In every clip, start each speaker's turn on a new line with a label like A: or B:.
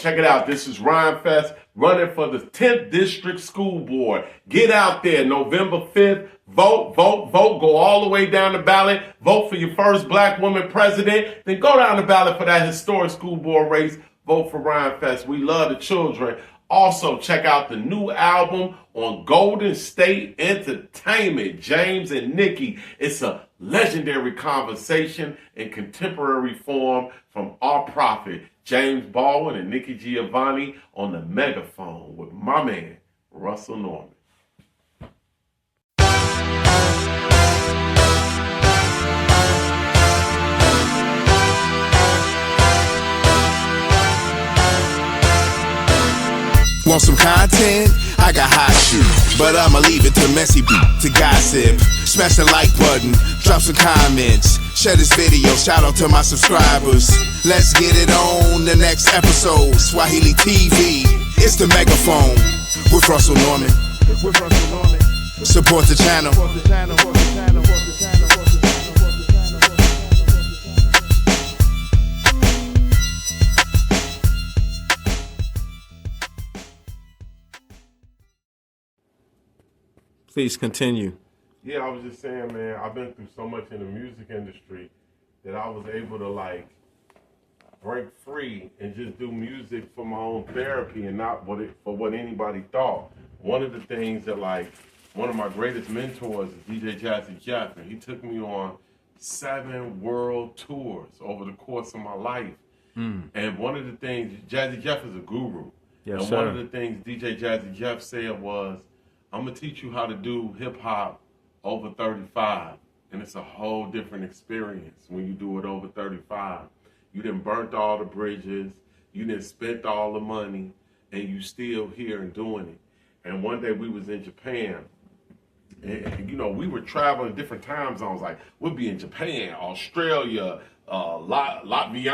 A: check it out. This is Rhymefest running for the 10th District School Board. Get out there November 5th. Vote, vote, vote. Go all the way down the ballot. Vote for your first black woman president. Then go down the ballot for that historic school board race. Vote for Rhymefest. We love the children. Also, check out the new album on Golden State Entertainment, James and Nikki. It's a legendary conversation in contemporary form from our prophet, James Baldwin and Nikki Giovanni on the Megaphone with my man, Russell Norman.
B: Want some content? I got hot shit, but I'ma leave it to messy to gossip. Smash the like button, drop some comments, share this video, shout out to my subscribers. Let's get it on the next episode, Swahili TV. It's the Megaphone with Russell Norman. Support the channel.
C: Please continue.
A: Yeah, I was just saying, man, I've been through so much in the music industry that I was able to break free and just do music for my own therapy and not for what anybody thought. One of the things that one of my greatest mentors is DJ Jazzy Jeff, and he took me on 7 world tours over the course of my life. And one of the things, Jazzy Jeff is a guru.
C: Yes,
A: and
C: sir.
A: one of the things DJ Jazzy Jeff said was, I'm going to teach you how to do hip-hop over 35. And it's a whole different experience when you do it over 35. You done burnt all the bridges. You done spent all the money. And you still here and doing it. And one day we was in Japan. And we were traveling different time zones. Like, we'll be in Japan, Australia, Latvia.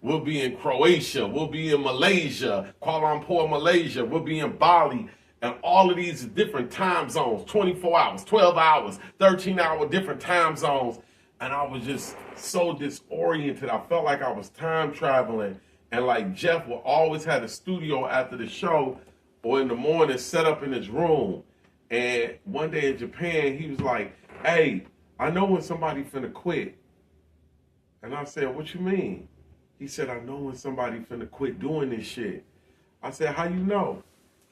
A: We'll be in Croatia. We'll be in Malaysia, Kuala Lumpur, Malaysia. We'll be in Bali. And all of these different time zones, 24 hours, 12 hours, 13-hour different time zones. And I was just so disoriented. I felt like I was time traveling. And Jeff would always have a studio after the show or in the morning set up in his room. And one day in Japan, he was like, hey, I know when somebody finna quit. And I said, what you mean? He said, I know when somebody finna quit doing this shit. I said, how you know?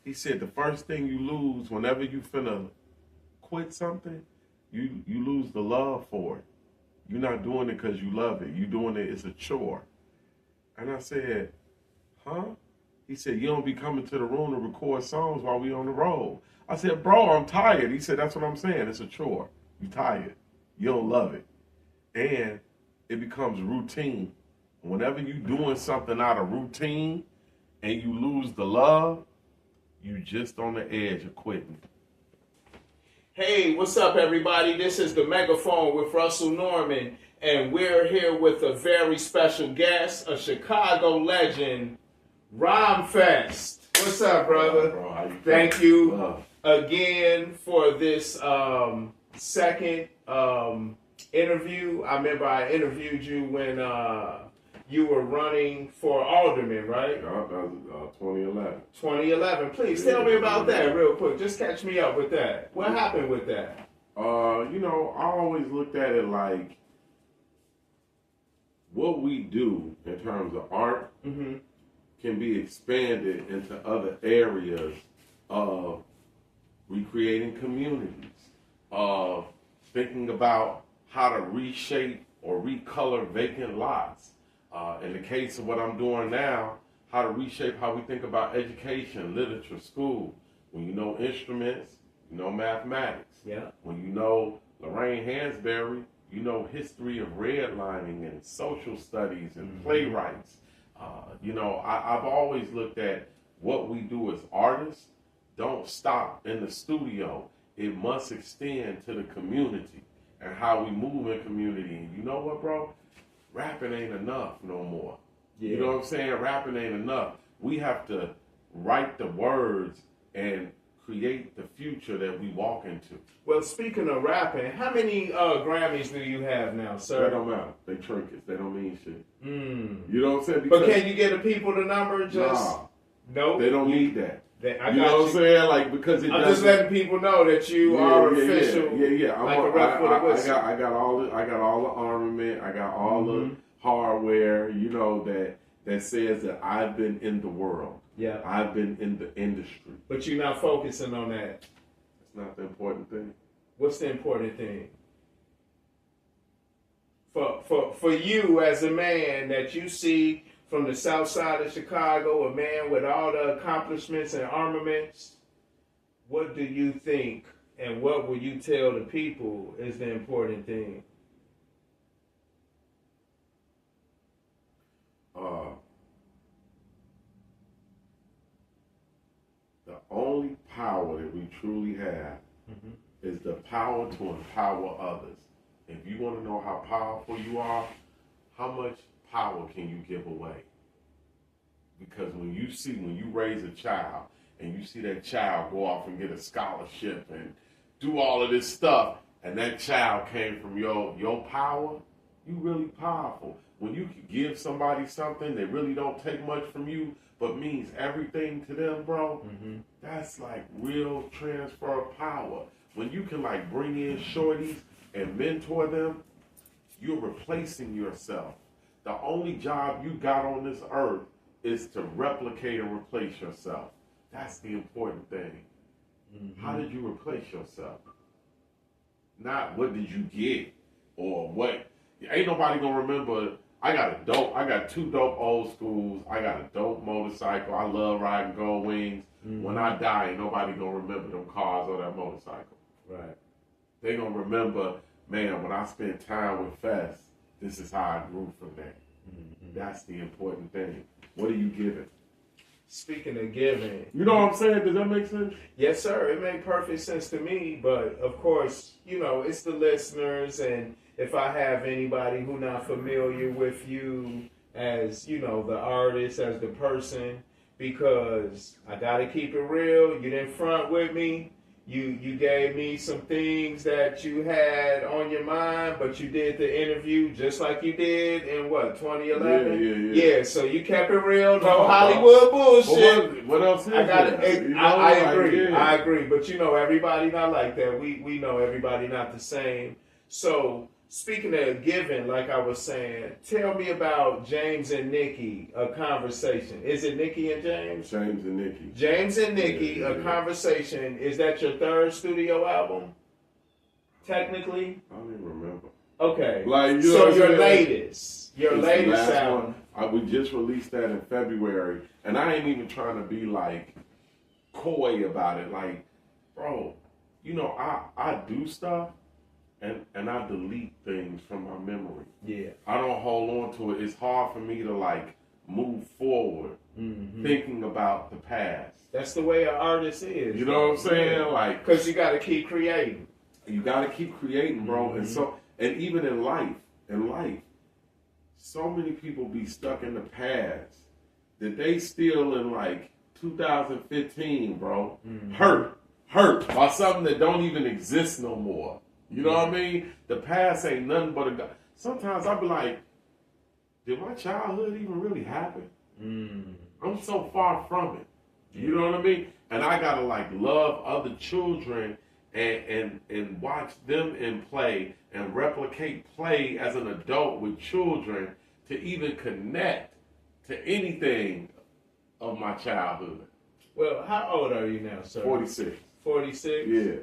A: He said, the first thing you lose whenever you finna quit something, you lose the love for it. You're not doing it because you love it. You're doing it, it's a chore. And I said, huh? He said, you don't be coming to the room to record songs while we on the road. I said, bro, I'm tired. He said, that's what I'm saying. It's a chore. You tired. You don't love it. And it becomes routine. Whenever you doing something out of routine and you lose the love, you just on the edge of quitting.
C: Hey, what's up, everybody? This is the Megaphone with Russell Norman, and we're here with a very special guest, a Chicago legend, Rhymefest. What's up, brother?
A: Bro, how you
C: Thank you again for this second interview. I remember I interviewed you when you were running for alderman, right?
A: That was 2011.
C: 2011. Please tell me about that real quick. Just catch me up with that. What happened with that?
A: I always looked at it like what we do in terms of art can be expanded into other areas of recreating communities, of thinking about how to reshape or recolor vacant lots. In the case of what I'm doing now, how to reshape how we think about education, literature, school. When you know instruments, you know mathematics.
C: Yeah.
A: When you know Lorraine Hansberry, you know history of redlining and social studies and playwrights. I've always looked at what we do as artists don't stop in the studio. It must extend to the community and how we move in community. And you know what, bro? Rapping ain't enough no more. Yeah. You know what I'm saying? Rapping ain't enough. We have to write the words and create the future that we walk into.
C: Well, speaking of rapping, how many Grammys do you have now, sir?
A: That don't matter. They trinkets. They don't mean shit.
C: Mm.
A: You know what I'm saying?
C: But can you get the people the number? Just
A: no. They don't need that.
C: You
A: know what I'm saying? Like, because
C: I'm just letting people know that you are official.
A: Yeah.
C: I
A: got all the armament. I got all the hardware. You know that says that I've been in the world.
C: Yeah.
A: I've been in the industry.
C: But you're not focusing on that.
A: That's not the important thing.
C: What's the important thing? For you as a man that you see from the south side of Chicago, a man with all the accomplishments and armaments, what do you think and what will you tell the people is the important thing?
A: The only power that we truly have is the power to empower others. If you want to know how powerful you are, how much power can you give away? Because when you raise a child and you see that child go off and get a scholarship and do all of this stuff, and that child came from your power, you really powerful. When you can give somebody something that really don't take much from you, but means everything to them, bro, that's like real transfer of power. When you can like bring in shorties and mentor them, you're replacing yourself. The only job you got on this earth is to replicate and replace yourself. That's the important thing. How did you replace yourself? Not what did you get or what. Ain't nobody gonna remember. I got 2 dope old schools. I got a dope motorcycle. I love riding Gold Wings. When I die, ain't nobody gonna remember them cars or that motorcycle.
C: Right.
A: They gonna remember, man, when I spent time with Fest, this is how I grew from that. That's the important thing. What are you giving?
C: Speaking of giving.
A: You know what I'm saying? Does that make sense?
C: Yes, sir. It made perfect sense to me. But, of course, you know, it's the listeners. And if I have anybody who not familiar with you as, you know, the artist, as the person, because I got to keep it real. You didn't front with me. You gave me some things that you had on your mind, but you did the interview just like you did in, 2011? Yeah, so you kept it real, no Hollywood bullshit.
A: What else is
C: I agree.
A: Yeah.
C: I agree. But, you know, everybody not like that. We know everybody not the same. So, speaking of giving, like I was saying, tell me about James and Nikki, a conversation. Is it Nikki and James?
A: James and Nikki.
C: James and Nikki, a conversation. Is that your 3rd studio album? Technically?
A: I don't even remember.
C: Okay.
A: Like,
C: so your latest album.
A: We just released that in February, and I ain't even trying to be like coy about it. Like, bro, you know, I do stuff. And I delete things from my memory. Yeah. I don't hold on to it. It's hard for me to like move forward thinking about the past.
C: That's the way an artist is.
A: You know what I'm saying? Like,
C: because you got to keep creating. You
A: got to keep creating, bro. And even in life, so many people be stuck in the past that they still in like 2015, bro, hurt by something that don't even exist no more. You know what I mean? The past ain't nothing but a God. Sometimes I be like, did my childhood even really happen? I'm so far from it. You know what I mean? And I gotta like love other children and watch them in play and replicate play as an adult with children to even connect to anything of my childhood.
C: Well, how old are you now, sir?
A: 46.
C: 46?
A: Yeah.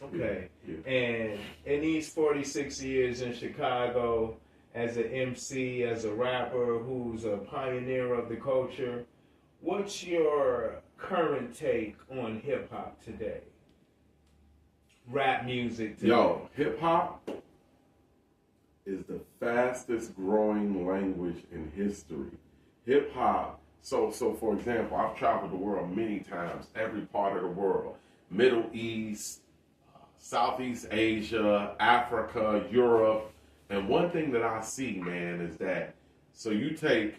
C: Okay.
A: Yeah.
C: And in these 46 years in Chicago, as an MC, as a rapper who's a pioneer of the culture, what's your current take on hip-hop today? Rap music today?
A: Yo, hip-hop is the fastest growing language in history. Hip-hop, so for example, I've traveled the world many times, every part of the world. Middle East, Southeast Asia, Africa, Europe. And one thing that I see, man, is that, so you take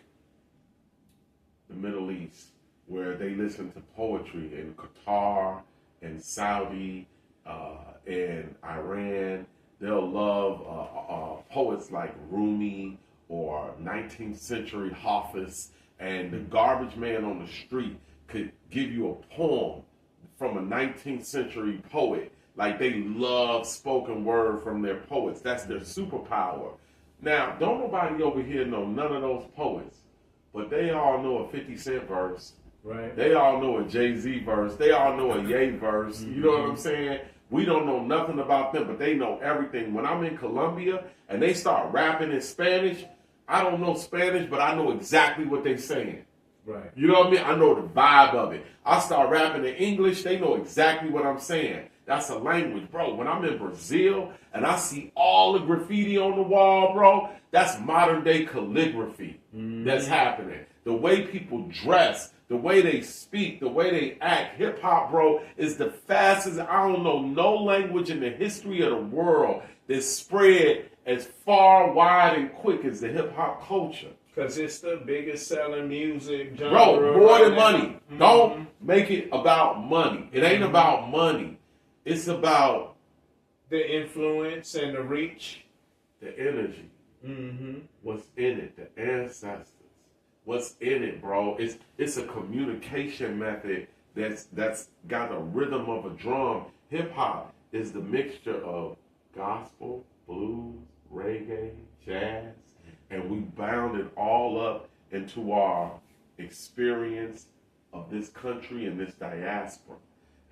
A: the Middle East, where they listen to poetry in Qatar in Saudi, in Iran. They'll love poets like Rumi or 19th century Hafiz, and the garbage man on the street could give you a poem from a 19th century poet. Like, they love spoken word from their poets. That's their superpower. Now, don't nobody over here know none of those poets, but they all know a 50 Cent verse.
C: Right.
A: They all know a Jazzy verse. They all know a Ye verse. You know what I'm saying? We don't know nothing about them, but they know everything. When I'm in Colombia and they start rapping in Spanish, I don't know Spanish, but I know exactly what they're saying.
C: Right.
A: You know what I mean? I know the vibe of it. I start rapping in English, they know exactly what I'm saying. That's a language, bro. When I'm in Brazil and I see all the graffiti on the wall, bro, that's modern day calligraphy that's happening. The way people dress, the way they speak, the way they act. Hip hop, bro, is the fastest. I don't know no language in the history of the world that's spread as far, wide, and quick as the hip hop culture.
C: Because it's the biggest selling music genre.
A: Bro, more than
C: right
A: money.
C: now.
A: Don't make it about money. It ain't about money. It's about
C: the influence and the reach.
A: the energy. What's in it? The ancestors. What's in it, bro? It's a communication method that's got a rhythm of a drum. Hip hop is the mixture of gospel, blues, reggae, jazz, and we bound it all up into our experience of this country and this diaspora.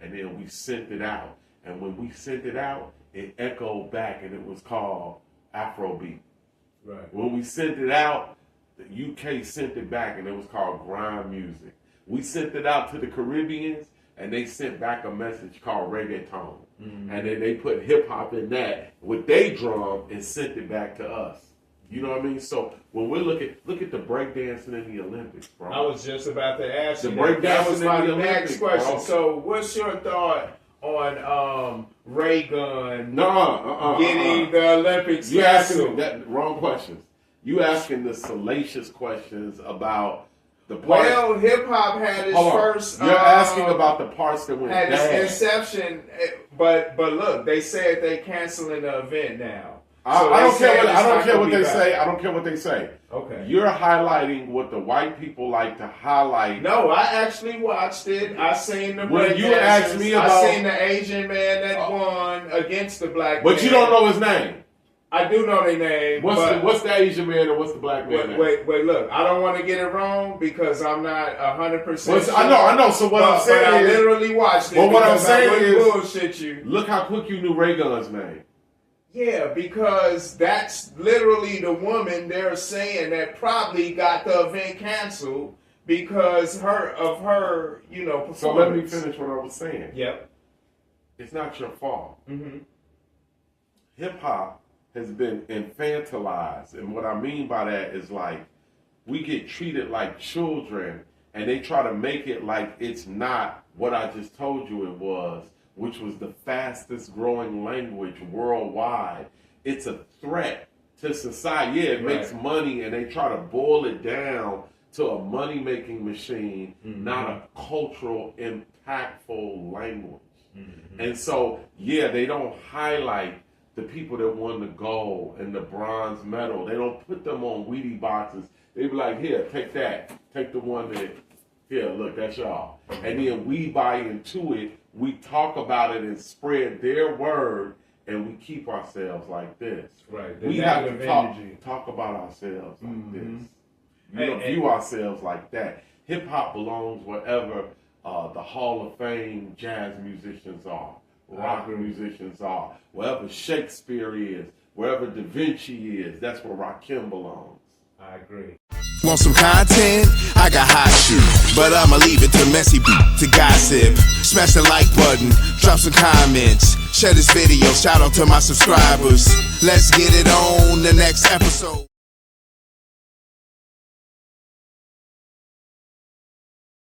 A: And then we sent it out. And when we sent it out, it echoed back, and it was called Afrobeat.
C: Right.
A: When we sent it out, the UK sent it back, and it was called grime music. We sent it out to the Caribbeans, and they sent back a message called reggaeton. And then they put hip-hop in that with they drum and sent it back to us. You know what I mean? So when we look at the breakdancing in the Olympics, bro.
C: I was just about to ask
A: The
C: you
A: breakdancing
C: that was my
A: in the
C: next
A: Olympics,
C: question.
A: bro.
C: So what's your thought on Ray Gun
A: No,
C: getting the Olympics
A: You asking
C: canceled?
A: that wrong questions. You asking the salacious questions about the part.
C: Well, hip hop had its
A: Hold on.
C: first.
A: You're asking about the parts that went
C: had
A: bad.
C: its inception, but look, they said they canceling the event now.
A: I
C: So
A: don't
C: they
A: care
C: said
A: what
C: it's
A: I don't
C: not
A: care
C: gonna
A: what
C: be
A: they
C: back.
A: say. I don't care what they say.
C: Okay.
A: You're highlighting what the white people like to highlight.
C: No, I actually watched it. I seen the
A: When you
C: breakdancers.
A: asked me about-
C: I seen the Asian man that won against the black
A: But
C: man.
A: you don't know his name.
C: I do know their name.
A: What's the Asian man and what's the black man name?
C: Wait, look. I don't want to get it wrong because I'm not 100% sure.
A: I know. So what I'm
C: But
A: saying
C: I
A: is,
C: literally watched it.
A: But what I'm
C: because I
A: saying
C: wouldn't
A: is-
C: bullshit you.
A: look how quick you knew Ray Gun's name.
C: Yeah, because that's literally the woman they're saying that probably got the event canceled because of her performance.
A: So let me finish what I was saying.
C: Yep.
A: It's not your fault.
C: Mm-hmm.
A: Hip hop has been infantilized, and what I mean by that is like we get treated like children, and they try to make it like it's not what I just told you it was, which was the fastest growing language worldwide. It's a threat to society. Yeah, it makes money, and they try to boil it down to a money-making machine, not a cultural, impactful language. And so, yeah, they don't highlight the people that won the gold and the bronze medal. They don't put them on Wheatie boxes. They be like, here, take that. Take the one that, here, look, that's y'all. And then we buy into it. We talk about it and spread their word, and we keep ourselves like this.
C: Right.
A: We have to talk about ourselves like this. We don't view ourselves like that. Hip hop belongs wherever the Hall of Fame jazz musicians are, rock musicians are, wherever Shakespeare is, wherever Da Vinci is. That's where Rakim belongs.
C: I agree.
B: Want some content? I got hot shit, but I'ma leave it to messy to gossip. Smash the like button, drop some comments, share this video, shout out to my subscribers. Let's get it on the next episode.